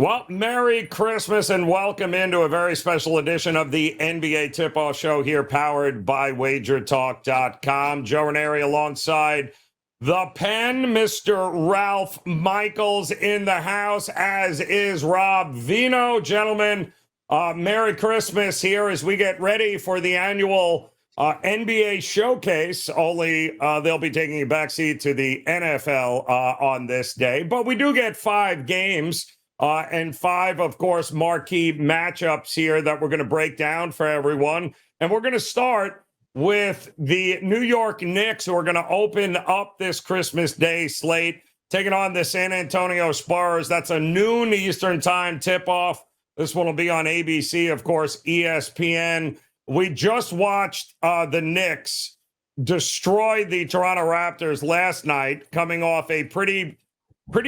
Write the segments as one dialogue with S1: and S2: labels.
S1: Well, Merry Christmas and welcome into a very special edition of the NBA Tip-Off Show here, powered by WagerTalk.com. Joe Ranieri alongside the pen, Mr. Ralph Michaels in the house, as is Rob Vino. Gentlemen, Merry Christmas here as we get ready for the annual NBA Showcase, only they'll be taking a backseat to the NFL on this day. But we do get 5 games. And 5, of course, marquee matchups here that we're going to break down for everyone. And we're going to start with the New York Knicks, who are going to open up this Christmas Day slate, taking on the San Antonio Spurs. That's a noon Eastern time tip-off. This one will be on ABC, of course, ESPN. We just watched the Knicks destroy the Toronto Raptors last night, coming off a pretty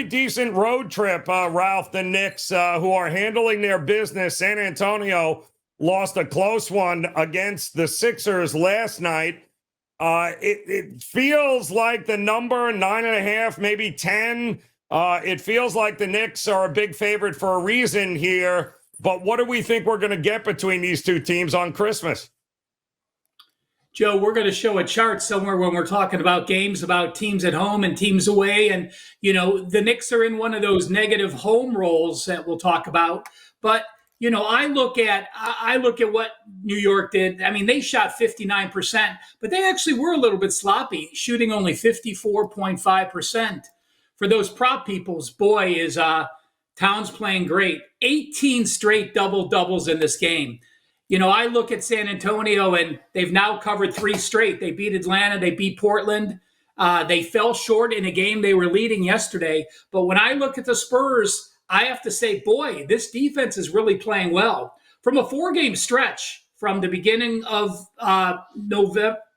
S1: decent road trip, Ralph. The Knicks, who are handling their business. San Antonio lost a close one against the Sixers last night. It feels like the number 9.5, maybe 10. It feels like the Knicks are a big favorite for a reason here. But what do we think we're going to get between these two teams on Christmas?
S2: Joe, we're going to show a chart somewhere when we're talking about games, about teams at home and teams away. And, you know, the Knicks are in one of those negative home rolls that we'll talk about. But, you know, I look at what New York did. I mean, they shot 59%, but they actually were a little bit sloppy, shooting only 54.5%. For those prop peoples, boy, is Towns playing great. 18 straight double-doubles in this game. You know, I look at San Antonio, and they've now covered 3 straight. They beat Atlanta. They beat Portland. They fell short in a game they were leading yesterday. But when I look at the Spurs, I have to say, boy, this defense is really playing well. From a 4-game stretch, from the beginning of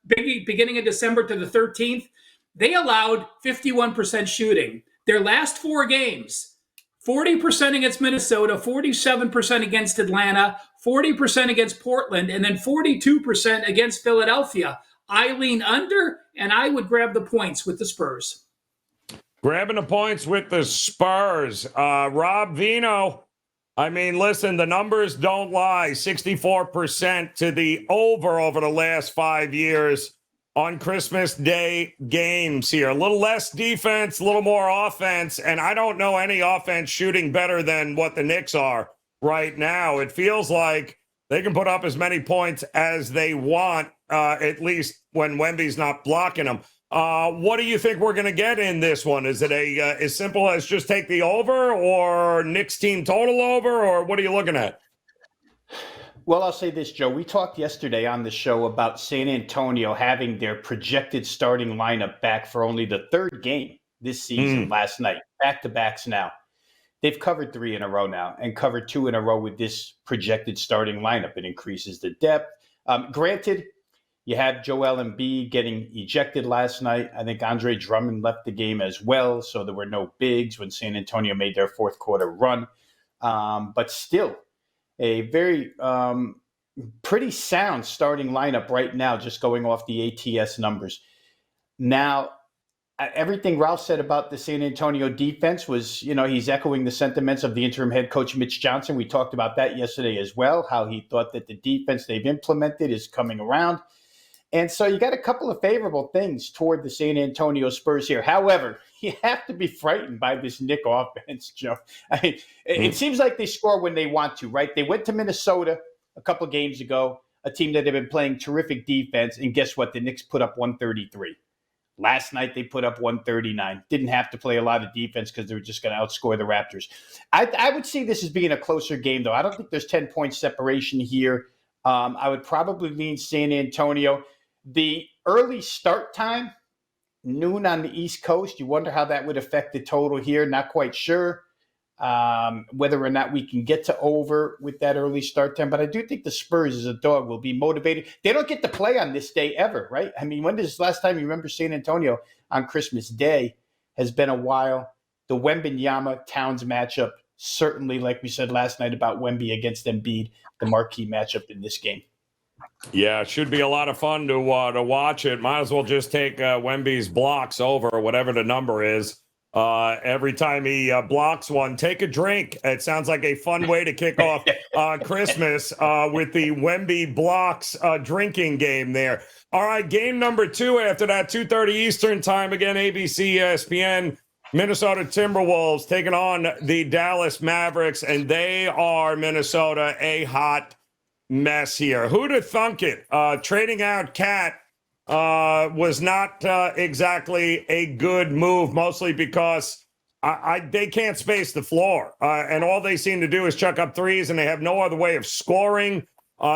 S2: beginning of December to the 13th, they allowed 51% shooting. Their last 4 games, 40% against Minnesota, 47% against Atlanta, 40% against Portland, and then 42% against Philadelphia. I lean under, and I would grab the points with the Spurs.
S1: Grabbing the points with the Spurs. Rob Vino, I mean, listen, the numbers don't lie. 64% to the over the last 5 years on Christmas Day games here. A little less defense, a little more offense, and I don't know any offense shooting better than what the Knicks are right now. It feels like they can put up as many points as they want, at least when Wemby's not blocking them. What do you think we're going to get in this one? Is it as simple as just take the over, or Knicks team total over, or what are you looking at?
S3: Well, I'll say this, Joe. We talked yesterday on the show about San Antonio having their projected starting lineup back for only the 3rd game this season last night. Back-to-backs now. They've covered 3 in a row now and covered 2 in a row with this projected starting lineup. It increases the depth. Granted, you have Joel Embiid getting ejected last night. I think Andre Drummond left the game as well, so there were no bigs when San Antonio made their 4th quarter run. But still, a very pretty sound starting lineup right now, just going off the ATS numbers. Now, everything Ralph said about the San Antonio defense was, you know, he's echoing the sentiments of the interim head coach, Mitch Johnson. We talked about that yesterday as well, how he thought that the defense they've implemented is coming around. And so you got a couple of favorable things toward the San Antonio Spurs here. However, you have to be frightened by this Knick offense, Joe. I mean, it seems like they score when they want to, right? They went to Minnesota a couple games ago, a team that had been playing terrific defense, and guess what? The Knicks put up 133. Last night they put up 139. Didn't have to play a lot of defense because they were just going to outscore the Raptors. I would see this as being a closer game, though. I don't think there's 10-point separation here. I would probably lean San Antonio. The early start time, noon on the East Coast, you wonder how that would affect the total here. Not quite sure whether or not we can get to over with that early start time. But I do think the Spurs as a dog will be motivated. They don't get to play on this day ever, right? I mean, when is the last time you remember San Antonio on Christmas Day? Has been a while. The Wembanyama Towns matchup, certainly, like we said last night about Wemby against Embiid, the marquee matchup in this game.
S1: Yeah, it should be a lot of fun to watch it. Might as well just take Wemby's blocks over, whatever the number is. Every time he blocks one, take a drink. It sounds like a fun way to kick off Christmas with the Wemby blocks drinking game there. All right, game number 2 after that, 2:30 Eastern time. Again, ABC, ESPN, Minnesota Timberwolves taking on the Dallas Mavericks, and they are, Minnesota, a hot mess here. Who'd have thunk it? Trading out Cat was not exactly a good move, mostly because they can't space the floor. And all they seem to do is chuck up threes, and they have no other way of scoring.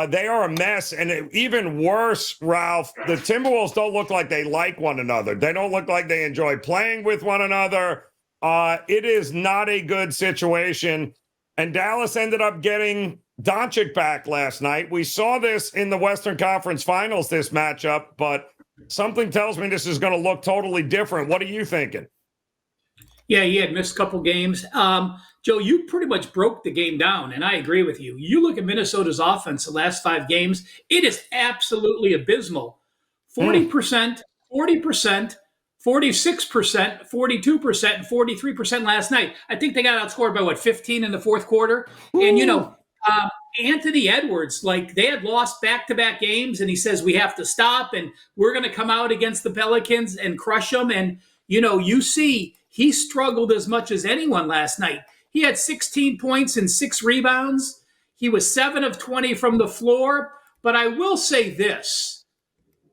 S1: They are a mess. And even worse, Ralph, the Timberwolves don't look like they like one another. They don't look like they enjoy playing with one another. It is not a good situation. And Dallas ended up getting Doncic back last night. We saw this in the Western Conference Finals, this matchup, but something tells me this is going to look totally different. What are you thinking?
S2: Yeah, he had missed a couple games. Joe, you pretty much broke the game down, and I agree with you. You look at Minnesota's offense the last 5 games, it is absolutely abysmal. 40%, 40%, 46%, 42%, and 43% last night. I think they got outscored by, 15 in the fourth quarter? Ooh. And, Anthony Edwards, they had lost back-to-back games, and he says we have to stop, and we're going to come out against the Pelicans and crush them. And, you see he struggled as much as anyone last night. He had 16 points and 6 rebounds. He was 7 of 20 from the floor. But I will say this,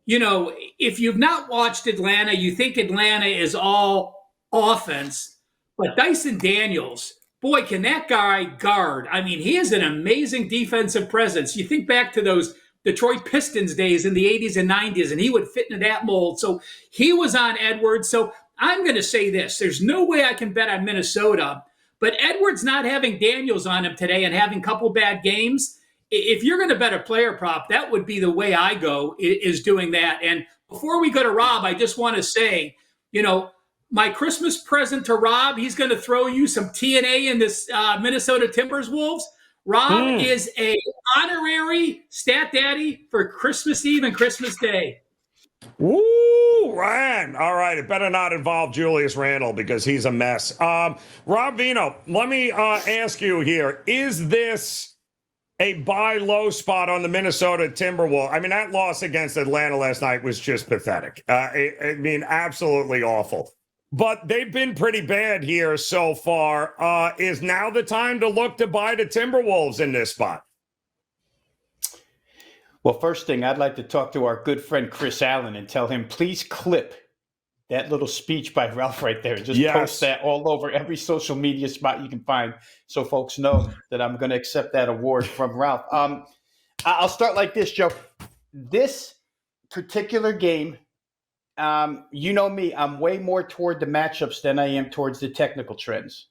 S2: if you've not watched Atlanta, you think Atlanta is all offense. But Dyson Daniels, boy, can that guy guard. I mean, he has an amazing defensive presence. You think back to those Detroit Pistons days in the 80s and 90s, and he would fit into that mold. So he was on Edwards. So I'm going to say this. There's no way I can bet on Minnesota, but Edwards not having Daniels on him today and having a couple bad games, if you're going to bet a player prop, that would be the way I go, is doing that. And before we go to Rob, I just want to say, my Christmas present to Rob, he's going to throw you some TNA in this Minnesota Timberwolves. Rob is a honorary stat daddy for Christmas Eve and Christmas Day.
S1: Woo, Ryan. All right. It better not involve Julius Randle because he's a mess. Rob Vino, let me ask you here. Is this a buy low spot on the Minnesota Timberwolves? I mean, that loss against Atlanta last night was just pathetic. Absolutely awful. But they've been pretty bad here so far. Is now the time to look to buy the Timberwolves in this spot?
S3: Well, first thing, I'd like to talk to our good friend Chris Allen and tell him, please clip that little speech by Ralph right there. Just post that all over every social media spot you can find so folks know that I'm going to accept that award from Ralph. I'll start like this, Joe. This particular game, you know me, I'm way more toward the matchups than I am towards the technical trends.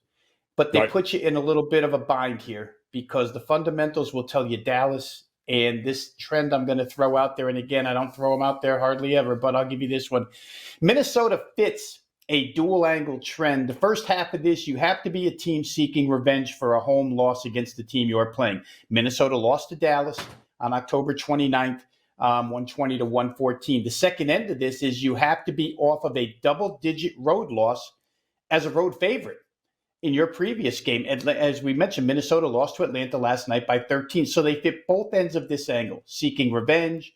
S3: But they put you in a little bit of a bind here because the fundamentals will tell you Dallas. And this trend I'm going to throw out there, and again, I don't throw them out there hardly ever, but I'll give you this one. Minnesota fits a dual-angle trend. The first half of this, you have to be a team seeking revenge for a home loss against the team you're playing. Minnesota lost to Dallas on October 29th, 120 to 114. The second end of this is you have to be off of a double-digit road loss as a road favorite. In your previous game, as we mentioned, Minnesota lost to Atlanta last night by 13. So they fit both ends of this angle, seeking revenge,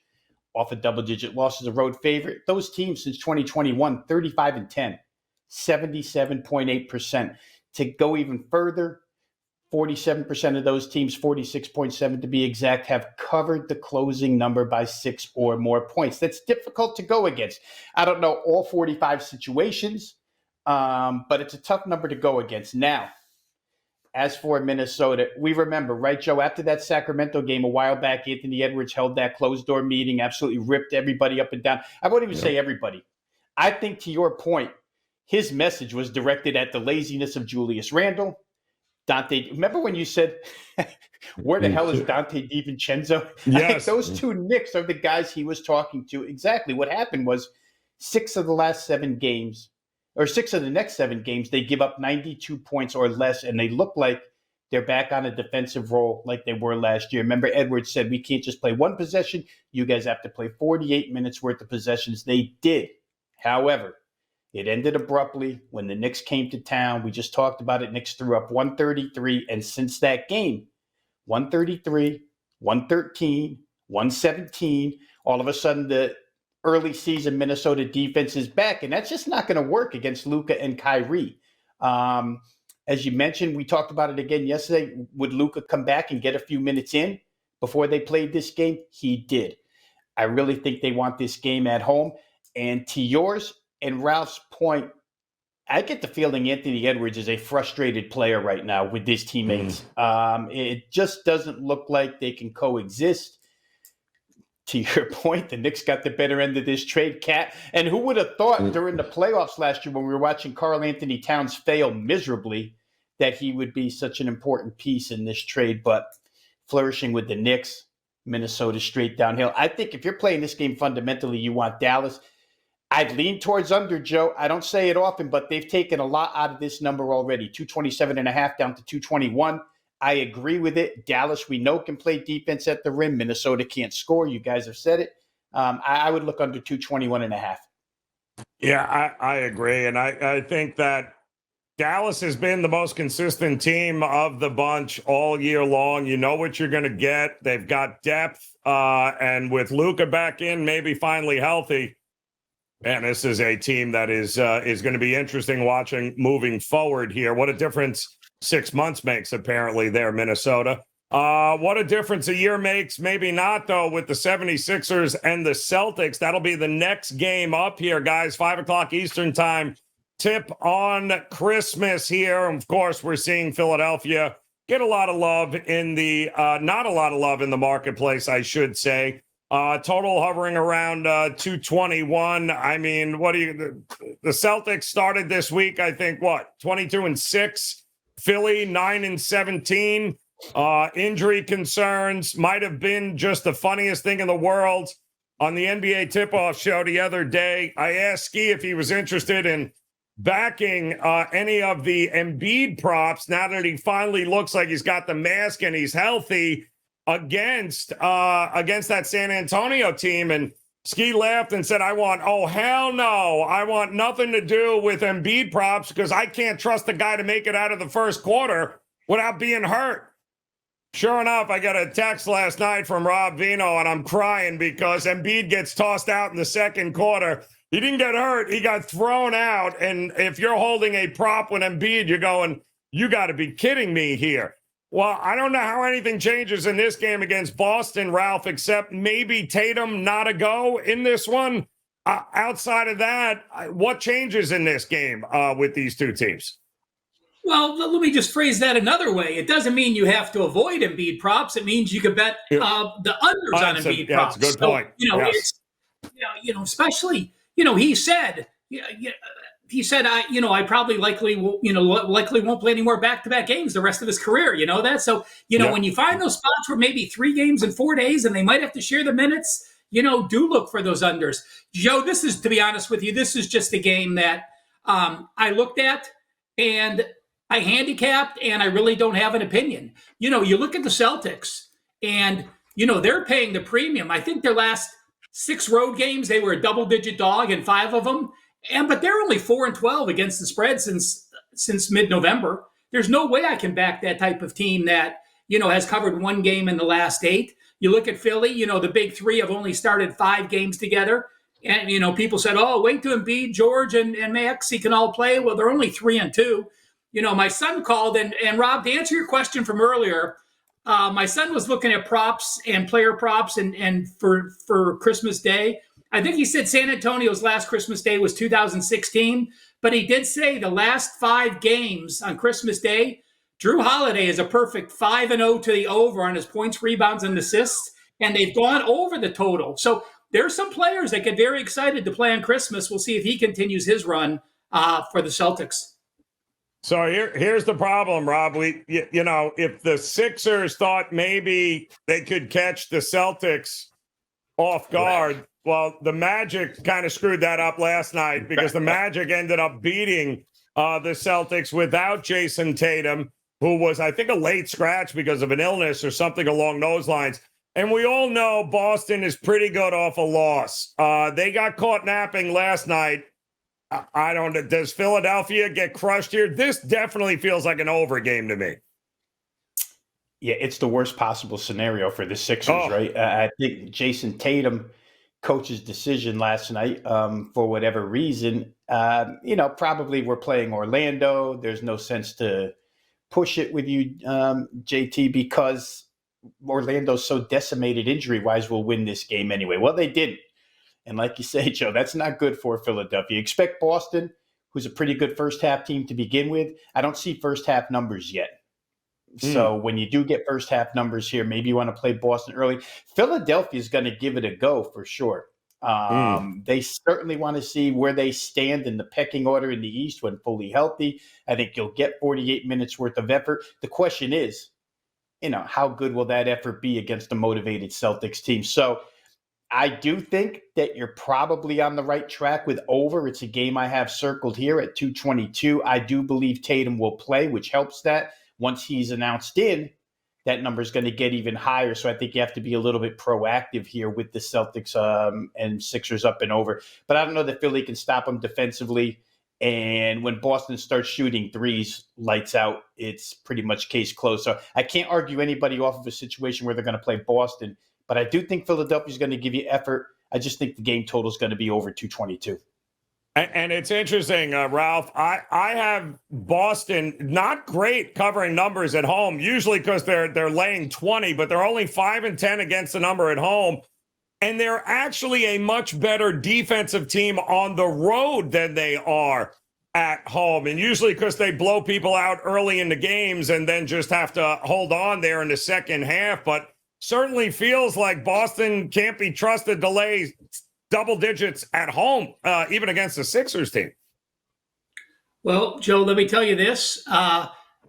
S3: off a double-digit loss as a road favorite. Those teams since 2021, 35-10, 77.8%. To go even further, 47% of those teams, 46.7 to be exact, have covered the closing number by 6 or more points. That's difficult to go against. I don't know all 45 situations. But it's a tough number to go against. Now, as for Minnesota, we remember, right, Joe, after that Sacramento game a while back, Anthony Edwards held that closed-door meeting, absolutely ripped everybody up and down. I won't even say everybody. I think, to your point, his message was directed at the laziness of Julius Randle. Dante, remember when you said, where the hell is Dante DiVincenzo?
S1: Yes.
S3: I think those two Knicks are the guys he was talking to. Exactly. What happened was 6 of the next 7 games, they give up 92 points or less, and they look like they're back on a defensive role like they were last year. Remember, Edwards said, we can't just play one possession. You guys have to play 48 minutes worth of possessions. They did. However, It ended abruptly when the Knicks came to town. We just talked about it. Knicks threw up 133. And since that game, 133, 113, 117, all of a sudden the early season Minnesota defense is back. And that's just not going to work against Luka and Kyrie. As you mentioned, we talked about it again yesterday. Would Luka come back and get a few minutes in before they played this game? He did. I really think they want this game at home. And to yours and Ralph's point, I get the feeling Anthony Edwards is a frustrated player right now with his teammates. It just doesn't look like they can coexist. To your point, the Knicks got the better end of this trade, Cat. And who would have thought during the playoffs last year when we were watching Karl Anthony Towns fail miserably that he would be such an important piece in this trade, but flourishing with the Knicks, Minnesota straight downhill. I think if you're playing this game fundamentally, you want Dallas. I'd lean towards under, Joe. I don't say it often, but they've taken a lot out of this number already. 227.5 down to 221. I agree with it. Dallas, we know, can play defense at the rim. Minnesota can't score. You guys have said it. I would look under 221.5.
S1: Yeah, I agree. And I think that Dallas has been the most consistent team of the bunch all year long. You know what you're going to get. They've got depth. And with Luka back in, maybe finally healthy, and this is a team that is going to be interesting watching moving forward here. What a difference 6 months makes, apparently, there, Minnesota. What a difference a year makes. Maybe not, though, with the 76ers and the Celtics. That'll be the next game up here, guys. 5 o'clock Eastern time. Tip on Christmas here. Of course, we're seeing Philadelphia get a lot of love in the not a lot of love in the marketplace, I should say. Total hovering around 221. I mean, the Celtics started this week, I think, 22-6. Philly 9-17. Injury concerns might have been just the funniest thing in the world. On the NBA tip-off show the other day, I asked Ski if he was interested in backing any of the Embiid props now that he finally looks like he's got the mask and he's healthy against that San Antonio team. And Ski laughed and said, oh, hell no. I want nothing to do with Embiid props because I can't trust the guy to make it out of the first quarter without being hurt. Sure enough, I got a text last night from Rob Vino, and I'm crying because Embiid gets tossed out in the second quarter. He didn't get hurt. He got thrown out. And if you're holding a prop with Embiid, you're going, you got to be kidding me here. Well, I don't know how anything changes in this game against Boston, Ralph, except maybe Tatum not a go in this one. Outside of that, what changes in this game with these two teams?
S2: Well, let me just phrase that another way. It doesn't mean you have to avoid Embiid props. It means you could bet the unders on Embiid props.
S1: That's a good point.
S2: It's especially he said I probably likely won't play any more back-to-back games the rest of his career. You know that. So when you find those spots where maybe 3 games in 4 days and they might have to share the minutes, do look for those unders. Joe, this is, to be honest with you, this is just a game that I looked at and I handicapped, and I really don't have an opinion. You look at the Celtics, and they're paying the premium. I think their last 6 road games, they were a double-digit dog in 5 of them. But they're only 4-12 against the spread since mid-November. There's no way I can back that type of team that has covered 1 game in the last 8. You look at Philly. The big 3 have only started 5 games together, and people said, "Oh, wait till Embiid, George, and Maxey can all play." Well, they're only 3-2. My son called, and Rob, to answer your question from earlier, my son was looking at props and player props and for Christmas Day. I think he said San Antonio's last Christmas Day was 2016, but he did say the last 5 games on Christmas Day, Drew Holiday is a perfect 5-0 to the over on his points, rebounds, and assists, and they've gone over the total. So there's some players that get very excited to play on Christmas. We'll see if he continues his run for the Celtics.
S1: So here's the problem, Rob. If the Sixers thought maybe they could catch the Celtics off guard, well, the Magic kind of screwed that up last night because the Magic ended up beating the Celtics without Jason Tatum, who was, I think, a late scratch because of an illness or something along those lines. And we all know Boston is pretty good off a loss. They got caught napping last night I don't know. Does Philadelphia get crushed here? This definitely feels like an over game to me.
S3: Yeah, it's the worst possible scenario for the Sixers, right? I think Jason Tatum coach's decision last night, for whatever reason, probably we're playing Orlando. There's no sense to push it with you, JT, because Orlando's so decimated injury-wise, we'll win this game anyway. Well, they didn't. And like you say, Joe, that's not good for Philadelphia. You expect Boston, who's a pretty good first-half team to begin with. I don't see first-half numbers yet. So when you do get first half numbers here, maybe you want to play Boston early. Philadelphia is going to give it a go for sure. They certainly want to see where they stand in the pecking order in the East when fully healthy. I think you'll get 48 minutes worth of effort. The question is, how good will that effort be against a motivated Celtics team? So I do think that you're probably on the right track with over. It's a game I have circled here at 222. I do believe Tatum will play, which helps that. Once he's announced in, that number is going to get even higher. So I think you have to be a little bit proactive here with the Celtics and Sixers up and over. But I don't know that Philly can stop them defensively. And when Boston starts shooting threes, lights out, it's pretty much case closed. So I can't argue anybody off of a situation where they're going to play Boston. But I do think Philadelphia is going to give you effort. I just think the game total is going to be over 222.
S1: And it's interesting, Ralph. I have Boston not great covering numbers at home, usually because they're laying 20, but they're only 5-10 against the number at home. And they're actually a much better defensive team on the road than they are at home. And usually because they blow people out early in the games and then just have to hold on there in the second half. But certainly feels like Boston can't be trusted to lay double digits at home, even against the Sixers team.
S2: Well, Joe, let me tell you this.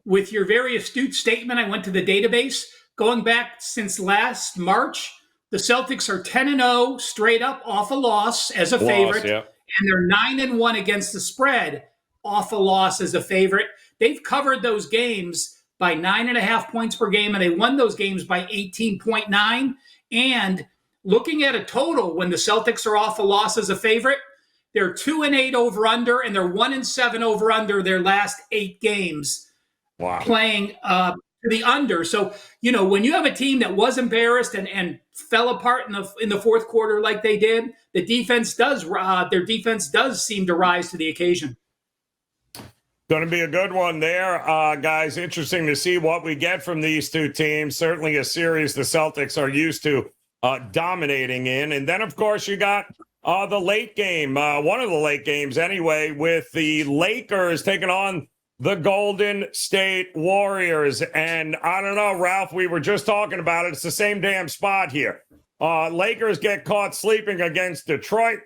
S2: With your very astute statement, I went to the database. Going back since last March, the Celtics are 10-0 straight up off a loss as a favorite.
S1: Yeah.
S2: And they're 9-1 against the spread off a loss as a favorite. They've covered those games by 9.5 points per game, and they won those games by 18.9. And looking at a total, when the Celtics are off a loss as a favorite, they're 2-8 over under, and they're 1-7 over under their last 8 games.
S1: Wow.
S2: Playing to the under. So, when you have a team that was embarrassed and fell apart in the fourth quarter like they did, their defense does seem to rise to the occasion.
S1: Going to be a good one there, guys. Interesting to see what we get from these two teams. Certainly a series the Celtics are used to dominating in. And then, of course, you got the late game, one of the late games anyway, with the Lakers taking on the Golden State Warriors. And I don't know, Ralph, we were just talking about it. It's the same damn spot here. Lakers get caught sleeping against Detroit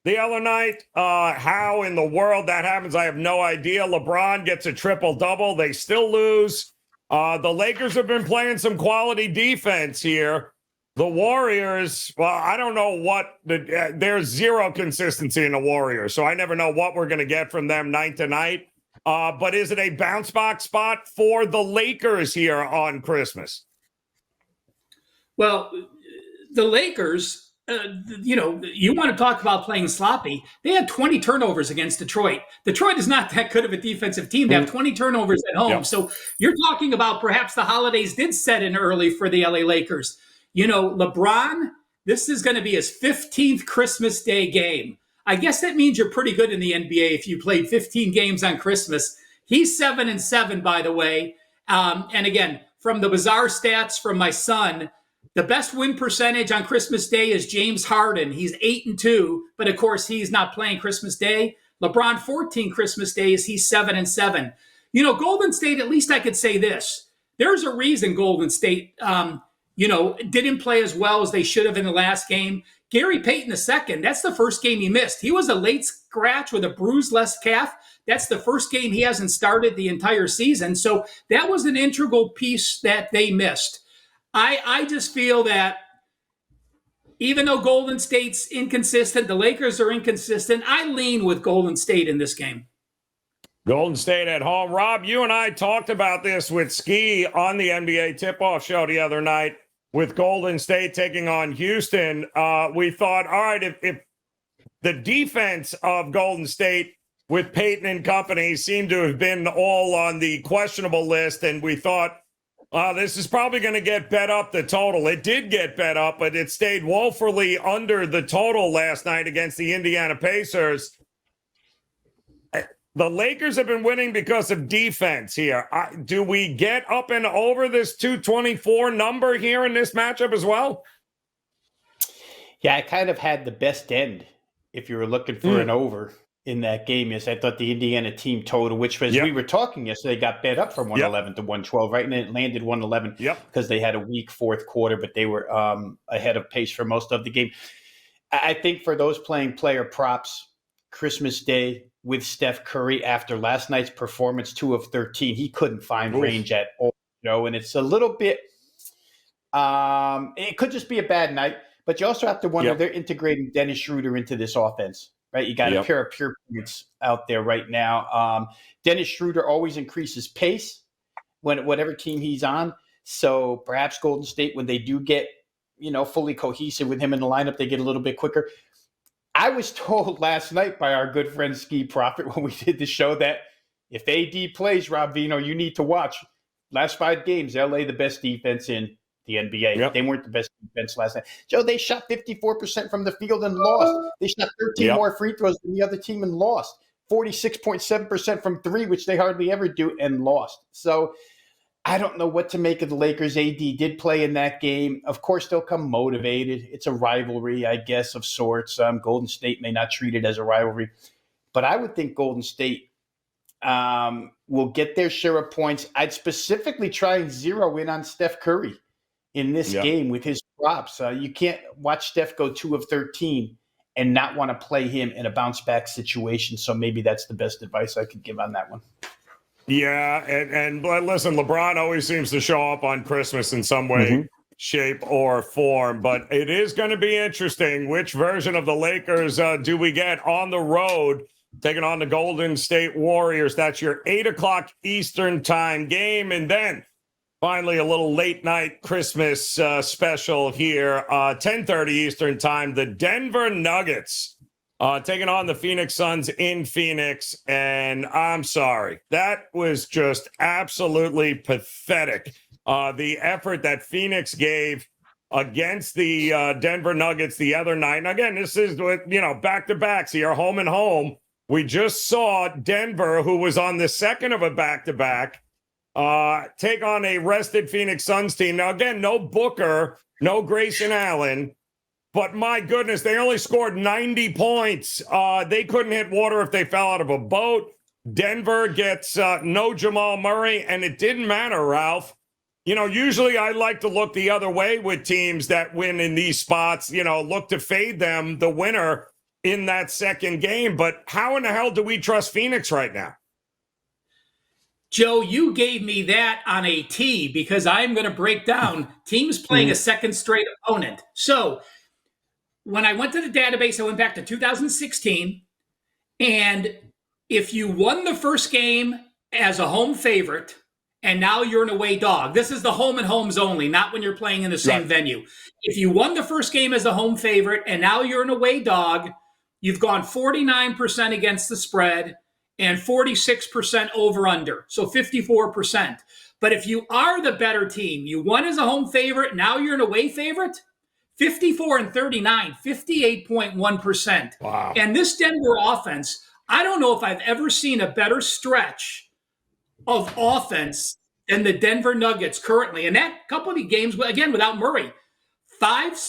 S1: the other night. How in the world that happens, I have no idea. LeBron gets a triple-double. They still lose. The Lakers have been playing some quality defense here. The Warriors, well, I don't know there's zero consistency in the Warriors, so I never know what we're going to get from them night to night. But is it a bounce back spot for the Lakers here on Christmas?
S2: Well, the Lakers, you want to talk about playing sloppy. They had 20 turnovers against Detroit. Detroit is not that good of a defensive team. They have 20 turnovers at home. Yep. So you're talking about perhaps the holidays did set in early for the LA Lakers. LeBron, this is going to be his 15th Christmas Day game. I guess that means you're pretty good in the NBA if you played 15 games on Christmas. He's 7-7, by the way. And again, from the bizarre stats from my son, the best win percentage on Christmas Day is James Harden. He's 8-2, but of course he's not playing Christmas Day. LeBron, 14 Christmas days. He's 7-7. Golden State, at least I could say this. There's a reason Golden State, didn't play as well as they should have in the last game. Gary Payton II, that's the first game he missed. He was a late scratch with a bruised left calf. That's the first game he hasn't started the entire season. So that was an integral piece that they missed. I just feel that even though Golden State's inconsistent, the Lakers are inconsistent, I lean with Golden State in this game.
S1: Golden State at home. Rob, you and I talked about this with Ski on the NBA tip-off show the other night with Golden State taking on Houston. We thought, all right, if the defense of Golden State with Peyton and company seemed to have been all on the questionable list, and we thought, this is probably going to get bet up the total. It did get bet up, but it stayed woefully under the total last night against the Indiana Pacers. The Lakers have been winning because of defense here. Do we get up and over this 224 number here in this matchup as well?
S3: Yeah, I kind of had the best end if you were looking for an over in that game. Yes, I thought the Indiana team total, which was we were talking yesterday, got bet up from 111 to 112, right? And it landed 111 because they had a weak fourth quarter, but they were ahead of pace for most of the game. I think for those playing player props, Christmas Day with Steph Curry after last night's performance, 2 of 13, he couldn't find range at all, and it's a little bit it could just be a bad night, but you also have to wonder they're integrating Dennis Schroeder into this offense, right? You got a pair of pure points out there right now. Dennis Schroeder always increases pace whatever team he's on, so perhaps Golden State, when they do get fully cohesive with him in the lineup, they get a little bit quicker. I was told last night by our good friend Ski Prophet when we did the show that if AD plays, Rob Vino, you need to watch. Last 5 games, LA the best defense in the NBA. They weren't the best defense last night. Joe, they shot 54% from the field and lost. They shot 13 more free throws than the other team and lost. 46.7% from 3, which they hardly ever do, and lost. So I don't know what to make of the Lakers. AD did play in that game. Of course, they'll come motivated. It's a rivalry, I guess, of sorts. Golden State may not treat it as a rivalry. But I would think Golden State will get their share of points. I'd specifically try and zero in on Steph Curry in this game with his props. You can't watch Steph go 2 of 13 and not want to play him in a bounce-back situation. So maybe that's the best advice I could give on that one.
S1: Yeah, and listen, LeBron always seems to show up on Christmas in some way, shape, or form. But it is going to be interesting. Which version of the Lakers do we get on the road taking on the Golden State Warriors? That's your 8 o'clock Eastern time game. And then finally a little late night Christmas special here, 10:30 Eastern time, the Denver Nuggets taking on the Phoenix Suns in Phoenix. And I'm sorry, that was just absolutely pathetic. The effort that Phoenix gave against the Denver Nuggets the other night. And again, this is, back-to-backs here, home and home. We just saw Denver, who was on the second of a back-to-back, take on a rested Phoenix Suns team. Now, again, no Booker, no Grayson Allen. But my goodness, they only scored 90 points. They couldn't hit water if they fell out of a boat. Denver gets no Jamal Murray, and it didn't matter, Ralph. Usually I like to look the other way with teams that win in these spots, look to fade them, the winner in that second game. But how in the hell do we trust Phoenix right now?
S2: Joe, you gave me that on a tee because I'm going to break down teams playing a second straight opponent. So when I went to the database, I went back to 2016. And if you won the first game as a home favorite, and now you're an away dog, this is the home and homes only, not when you're playing in the same venue. If you won the first game as a home favorite, and now you're an away dog, you've gone 49% against the spread and 46% over under, so 54%. But if you are the better team, you won as a home favorite, now you're an away favorite, 54 and 39, 58.1%.
S1: Wow.
S2: And this Denver offense, I don't know if I've ever seen a better stretch of offense than the Denver Nuggets currently. And that couple of games, again, without Murray, 6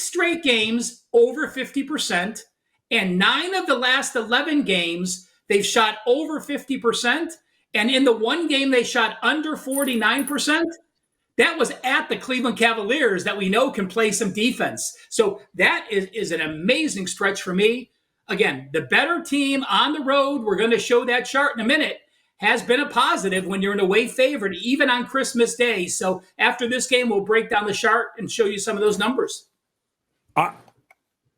S2: straight games over 50%. And 9 of the last 11 games, they've shot over 50%. And in the one game, they shot under 49%. That was at the Cleveland Cavaliers that we know can play some defense. So that is an amazing stretch for me. Again, the better team on the road, we're going to show that chart in a minute, has been a positive when you're an away favorite, even on Christmas Day. So after this game, we'll break down the chart and show you some of those numbers.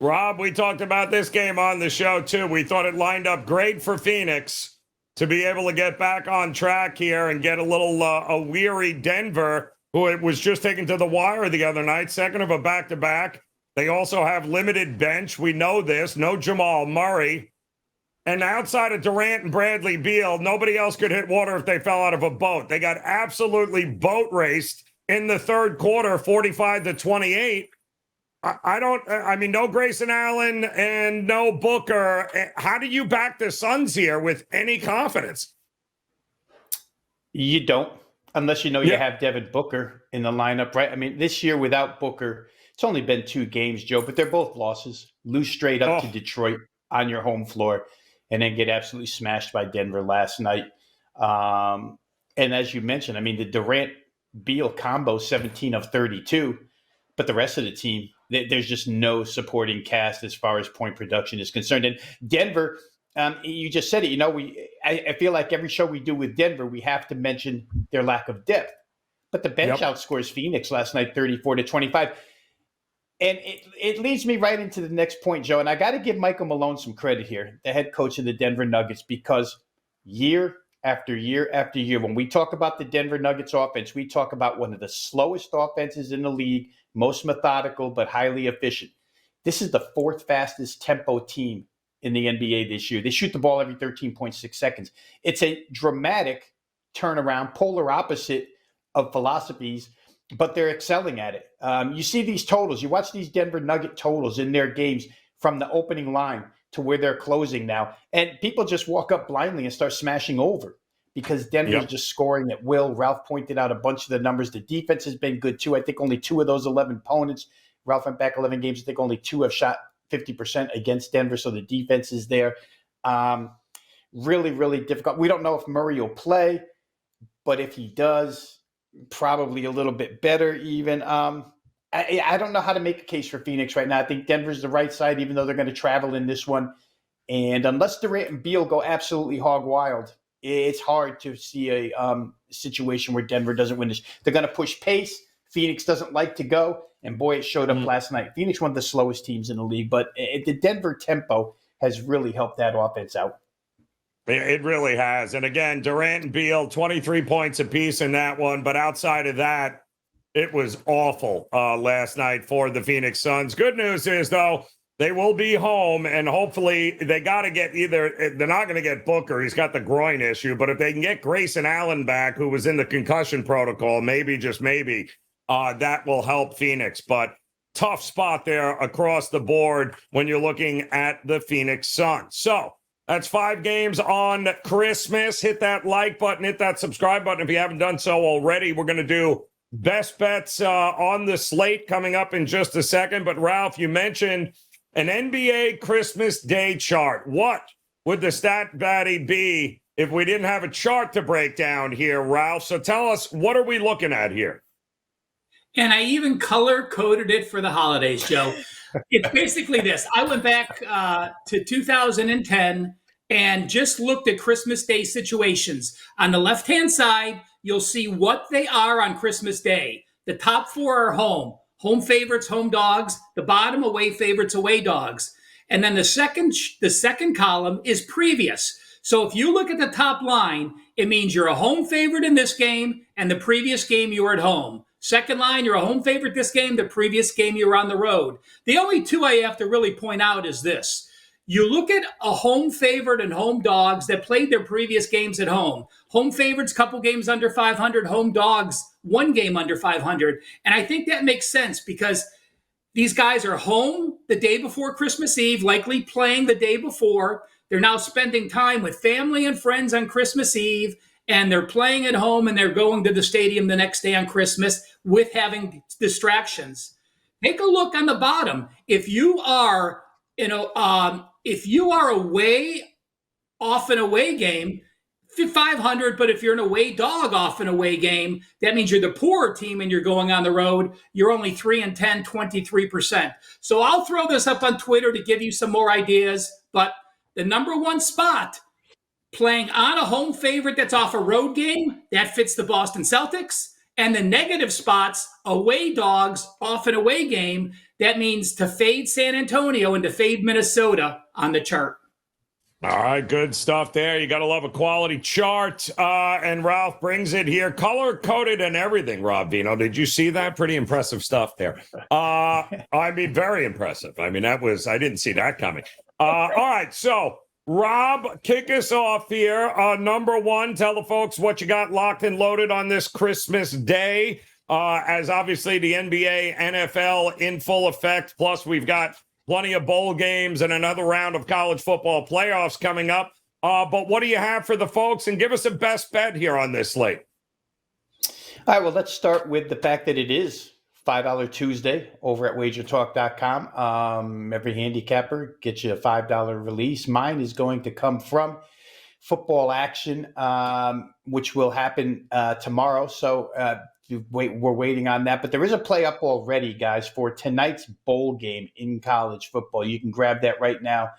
S1: Rob, we talked about this game on the show, too. We thought it lined up great for Phoenix to be able to get back on track here and get a little a weary Denver, who it was just taken to the wire the other night, second of a back-to-back. They also have limited bench. We know this. No Jamal Murray. And outside of Durant and Bradley Beal, nobody else could hit water if they fell out of a boat. They got absolutely boat raced in the third quarter, 45-28. I mean, no Grayson Allen and no Booker. How do you back the Suns here with any confidence?
S3: You don't, unless you have Devin Booker in the lineup, right? I mean, this year without Booker, it's only been 2 games, Joe, but they're both losses. Lose straight up to Detroit on your home floor, and then get absolutely smashed by Denver last night. And as you mentioned, I mean, the Durant-Beal combo, 17 of 32, but the rest of the team, there's just no supporting cast as far as point production is concerned. And Denver, you just said it, I feel like every show we do with Denver, we have to mention their lack of depth. But the bench outscores Phoenix last night, 34-25. And it leads me right into the next point, Joe. And I got to give Michael Malone some credit here, the head coach of the Denver Nuggets, because year after year after year, when we talk about the Denver Nuggets offense, we talk about one of the slowest offenses in the league, most methodical, but highly efficient. This is the 4th fastest tempo team in the NBA this year. They shoot the ball every 13.6 seconds. It's a dramatic turnaround, polar opposite of philosophies, but they're excelling at it. You see these totals. You watch these Denver Nugget totals in their games from the opening line to where they're closing now. And people just walk up blindly and start smashing over because Denver's just scoring at will. Ralph pointed out a bunch of the numbers. The defense has been good, too. I think only 2 of those 11 opponents, Ralph went back 11 games. I think only 2 have shot 50% against Denver, so the defense is there. Really, really difficult. We don't know if Murray will play, but if he does, probably a little bit better even. I don't know how to make a case for Phoenix right now. I think Denver's the right side, even though they're going to travel in this one. And unless Durant and Beal go absolutely hog wild, it's hard to see a situation where Denver doesn't win this. They're going to push pace. Phoenix doesn't like to go. And boy, it showed up last night. Phoenix, one of the slowest teams in the league, but the Denver tempo has really helped that offense out.
S1: It really has. And again, Durant and Beal, 23 points apiece in that one. But outside of that, it was awful last night for the Phoenix Suns. Good news is, though, they will be home, and hopefully they got to get they're not going to get Booker. He's got the groin issue. But if they can get Grayson Allen back, who was in the concussion protocol, maybe, just maybe, that will help Phoenix. But tough spot there across the board when you're looking at the Phoenix Suns. So that's 5 games on Christmas. Hit that like button, hit that subscribe button if you haven't done so already. We're going to do best bets on the slate coming up in just a second. But Ralph, you mentioned an NBA Christmas Day chart. What would the stat baddie be if we didn't have a chart to break down here, Ralph? So tell us, what are we looking at here?
S2: And I even color-coded it for the holidays, Joe. It's basically this. I went back to 2010 and just looked at Christmas Day situations. On the left-hand side, you'll see what they are on Christmas Day. The top 4 are home. Home favorites, home dogs. The bottom, away favorites, away dogs. And then the second column is previous. So if you look at the top line, it means you're a home favorite in this game, and the previous game you were at home. Second line, you're a home favorite this game, the previous game you were on the road. The only 2 I have to really point out is this. You look at a home favorite and home dogs that played their previous games at home. Home favorites, couple games under 500. Home dogs, 1 game under 500. And I think that makes sense because these guys are home the day before Christmas Eve, likely playing the day before. They're now spending time with family and friends on Christmas Eve, and they're playing at home, and they're going to the stadium the next day on Christmas with having distractions. Take a look on the bottom. If you are, away off an away game, 500, but if you're an away dog off an away game, that means you're the poorer team and you're going on the road. You're only 3-10, 23%. So I'll throw this up on Twitter to give you some more ideas, but the number 1 spot, playing on a home favorite that's off a road game, that fits the Boston Celtics. And the negative spots, away dogs off an away game, that means to fade San Antonio and to fade Minnesota on the chart.
S1: All right, good stuff there. You got to love a quality chart. And Ralph brings it here, color-coded and everything, Rob Vino. Did you see that? Pretty impressive stuff there. I mean, very impressive. I mean, I didn't see that coming. All right, so Rob, kick us off here. Number one, tell the folks what you got locked and loaded on this Christmas Day, as obviously the NBA, NFL in full effect. Plus, we've got plenty of bowl games and another round of college football playoffs coming up. But what do you have for the folks? And give us a best bet here on this slate.
S3: All right, well, let's start with the fact that it is $5 Tuesday over at WagerTalk.com. Every handicapper gets you a $5 release. Mine is going to come from football action, which will happen tomorrow. So we're waiting on that. But there is a play up already, guys, for tonight's bowl game in college football. You can grab that right now,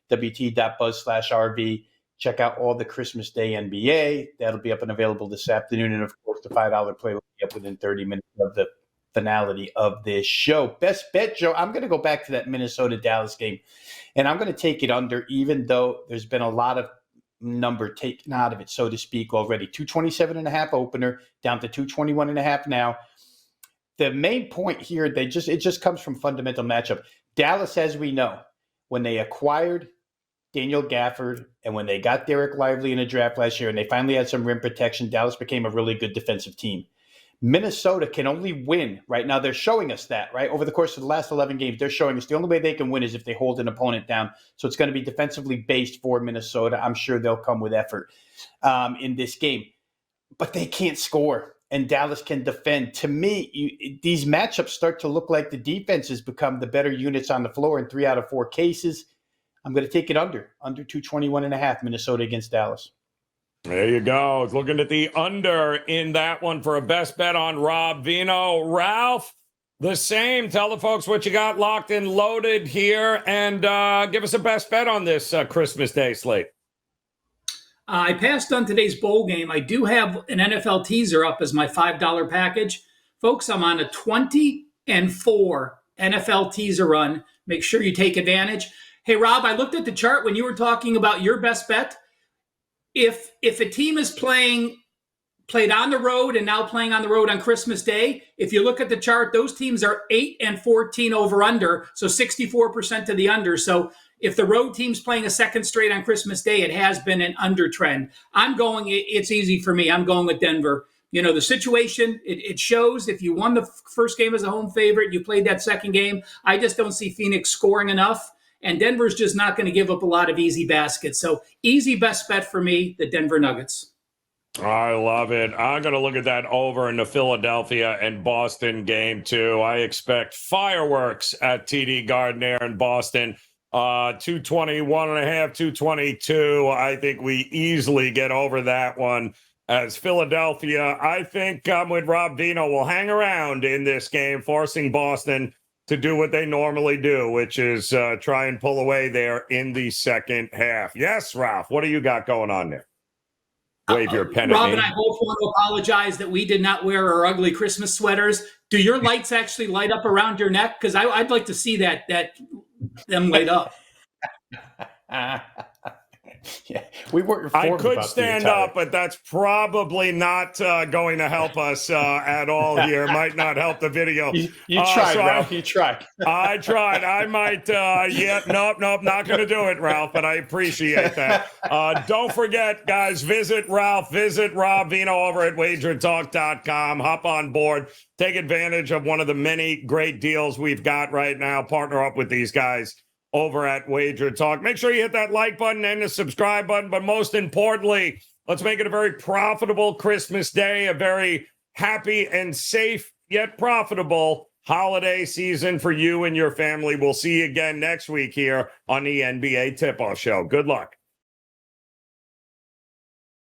S3: wt.buzz/RV. Check out all the Christmas Day NBA. That'll be up and available this afternoon. And, of course, the $5 play will be up within 30 minutes of the finality of this show. Best bet, Joe, I'm going to go back to that Minnesota-Dallas game, and I'm going to take it under, even though there's been a lot of number taken out of it, so to speak, already. 227.5 opener, down to 221.5 now. The main point here, it just comes from fundamental matchup. Dallas, as we know, when they acquired Daniel Gafford and when they got Derek Lively in a draft last year and they finally had some rim protection, Dallas became a really good defensive team. Minnesota can only win right now. They're showing us that, right? Over the course of the last 11 games, they're showing us the only way they can win is if they hold an opponent down. So it's going to be defensively based for Minnesota. I'm sure they'll come with effort in this game. But they can't score, and Dallas can defend. To me, these matchups start to look like the defenses become the better units on the floor in 3 out of 4 cases. I'm going to take it under 221.5, Minnesota against Dallas.
S1: There you go. Looking at the under in that one for a best bet on Rob Vino. Ralph, the same. Tell the folks what you got locked and loaded here, and give us a best bet on this Christmas Day slate.
S2: I passed on today's bowl game. I do have an NFL teaser up as my $5 package. Folks, I'm on a 20-4 NFL teaser run. Make sure you take advantage. Hey, Rob, I looked at the chart when you were talking about your best bet. If a team is played on the road and now playing on the road on Christmas Day, if you look at the chart, those teams are 8-14 over under, so 64% to the under. So if the road team's playing a second straight on Christmas Day, it has been an under trend. It's easy for me. I'm going with Denver. You know, the situation, it shows if you won the first game as a home favorite, you played that second game. I just don't see Phoenix scoring enough. And Denver's just not going to give up a lot of easy baskets. So easy best bet for me, the Denver Nuggets.
S1: I love it. I'm going to look at that over in the Philadelphia and Boston game, too. I expect fireworks at TD Garden there in Boston. 221.5, 222. I think we easily get over that one. As Philadelphia, I think with Rob Vino will hang around in this game, forcing Boston to do what they normally do, which is try and pull away there in the second half. Yes, Ralph, what do you got going on there? Wave your pen
S2: Rob
S1: at me.
S2: and I both want to apologize that we did not wear our ugly Christmas sweaters. Do your lights actually light up around your neck? Because I'd like to see them light up.
S3: Yeah, we weren't.
S1: I could stand up, but that's probably not going to help us at all here. Might not help the video.
S3: You tried, Ralph. You tried.
S1: I tried. I might. Nope, not going to do it, Ralph. But I appreciate that. Don't forget, guys. Visit Rob Vino over at WagerTalk.com. Hop on board. Take advantage of one of the many great deals we've got right now. Partner up with these guys over at Wager Talk. Make sure you hit that like button and the subscribe button. But most importantly, let's make it a very profitable Christmas Day, a very happy and safe yet profitable holiday season for you and your family. We'll see you again next week here on the NBA Tip-Off Show. Good luck.